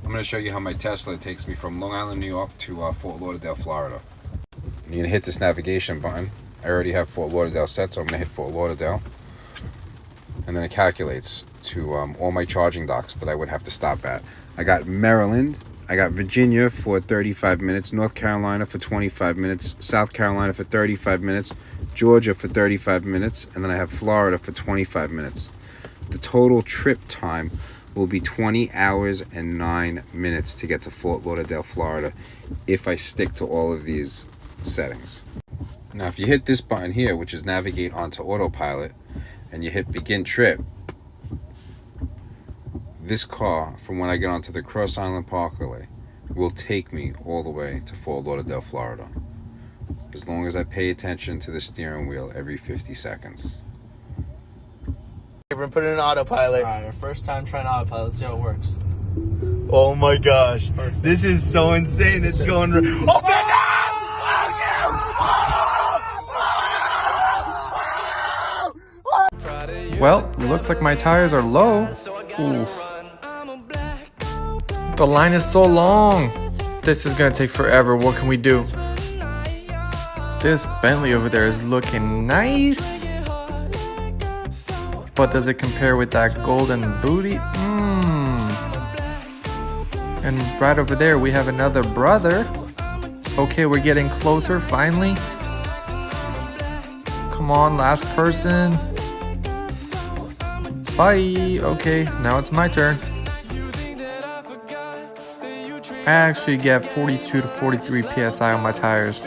I'm going to show you how my Tesla takes me from Long Island, New York to Fort Lauderdale, Florida. You're going to hit this navigation button. I already have Fort Lauderdale set, so I'm going to hit Fort Lauderdale. And then it calculates to all my charging docks that I would have to stop at. I got Maryland, I got Virginia for 35 minutes, North Carolina for 25 minutes, South Carolina for 35 minutes, Georgia for 35 minutes, and then I have Florida for 25 minutes. The total trip time will be 20 hours and 9 minutes to get to Fort Lauderdale, Florida, if I stick to all of these settings. Now, if you hit this button here, which is navigate onto autopilot, and you hit begin trip, this car, from when I get onto the Cross Island Parkway, will take me all the way to Fort Lauderdale, Florida, as long as I pay attention to the steering wheel every 50 seconds. We're gonna put it in autopilot. Alright, our first time trying autopilot. Let's see how it works. Oh my gosh. Perfect. This is so insane. It's going... Oh my God! Well, it looks like my tires are low. Ooh. The line is so long. This is gonna take forever. What can we do? This Bentley over there is looking nice. But does it compare with that golden booty? And right over there we have another brother. Okay, we're getting closer finally. Come on, last person. Bye. Okay, now it's my turn. I actually get 42 to 43 PSI on my tires.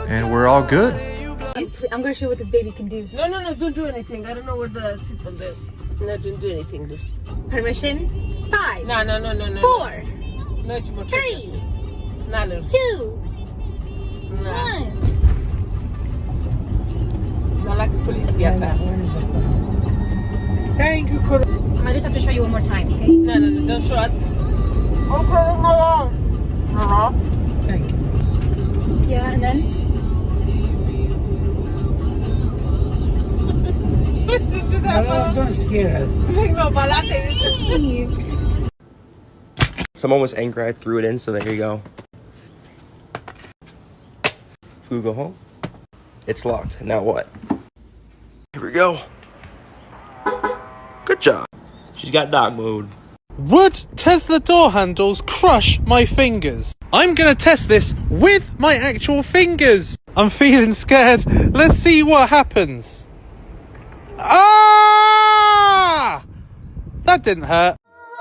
And we're all good. I'm gonna show you what this baby can do. No, don't do anything. I don't know where the seatbelt is. No, don't do anything. Permission? 5. No. 4. No, 3. No. 2. No. 1. No like the police get that. Thank you, Kuro. I just have to show you one more time, okay? No, don't show us. Okay, no. Thank you. Yeah, and then? Don't scare us. Someone was angry, I threw it in, so there you go. We go home. It's locked. Now what? Here we go. Good job. She's got dog mode. Would Tesla door handles crush my fingers? I'm gonna test this with my actual fingers. I'm feeling scared. Let's see what happens. Ah! That didn't hurt.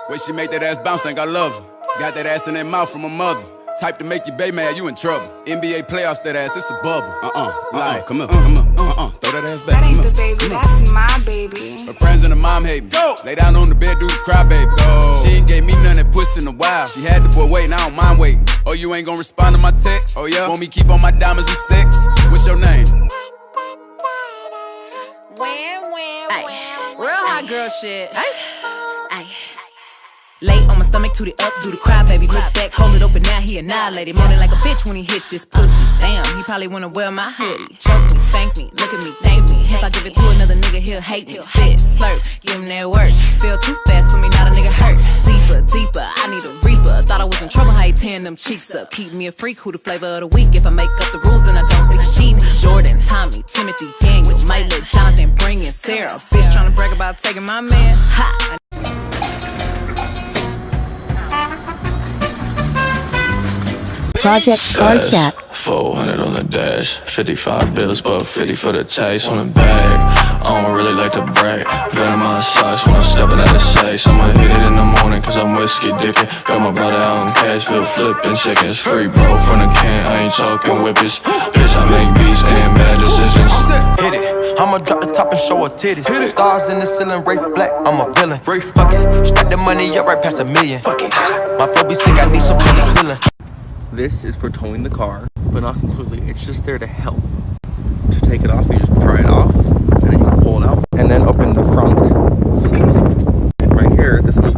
When she make that ass bounce, think I love her. Got that ass in that mouth from her mother. Type to make your baby mad, you in trouble. NBA playoffs, that ass, it's a bubble. Come on, throw that ass back. That ain't the baby, that's my baby. Her friends and her mom hate me. Go. Lay down on the bed, do the cry, baby. Go. She ain't gave me none that puss in a while. She had the boy waiting, I don't mind waiting. Oh, you ain't gonna respond to my text? Oh, yeah? Want me keep on my diamonds and sex? What's your name? Real hot girl shit. Lay on my stomach, toot it up, do the cry, baby. Look back, hold it open, now he annihilated. Moaning like a bitch when he hit this pussy. Damn, he probably wanna wear my hoodie. Choke me, spank me, look at me, thank me. If I give it to another nigga, he'll hate me. Spit, slurp, give him that work. Feel too fast for me, not a nigga hurt. Deeper, I need a reaper. Thought I was in trouble, how he tearing them cheeks up. Keep me a freak, who the flavor of the week. If I make up the rules, then I don't think it's cheating. Jordan, Tommy, Timothy, Daniel, might let Jonathan bring in Sarah. Bitch tryna brag about taking my man. Ha! Project Card Chat. 400 on the dash, 55 bills, but 50 for the taste on the bag. I don't really like to brag. Venom my socks when I'm stepping out of safe. I'ma hit it in the morning cause I'm whiskey dickin'. Got my brother out in Cashville flipping seconds. Free bro from the can, I ain't talking whippets. Bitch, I make beats and bad decisions. Hit it, I'ma drop the top and show her titties. Stars in the ceiling, Rafe Black, I'm a villain. Fuck it, stack the money up right past $1 million. Fuck it, my flow be sick, I need some penicillin. This is for towing the car, but not completely. It's just there to help. To take it off, you just pry it off, and then you can pull it out, and then open the front. And right here, this will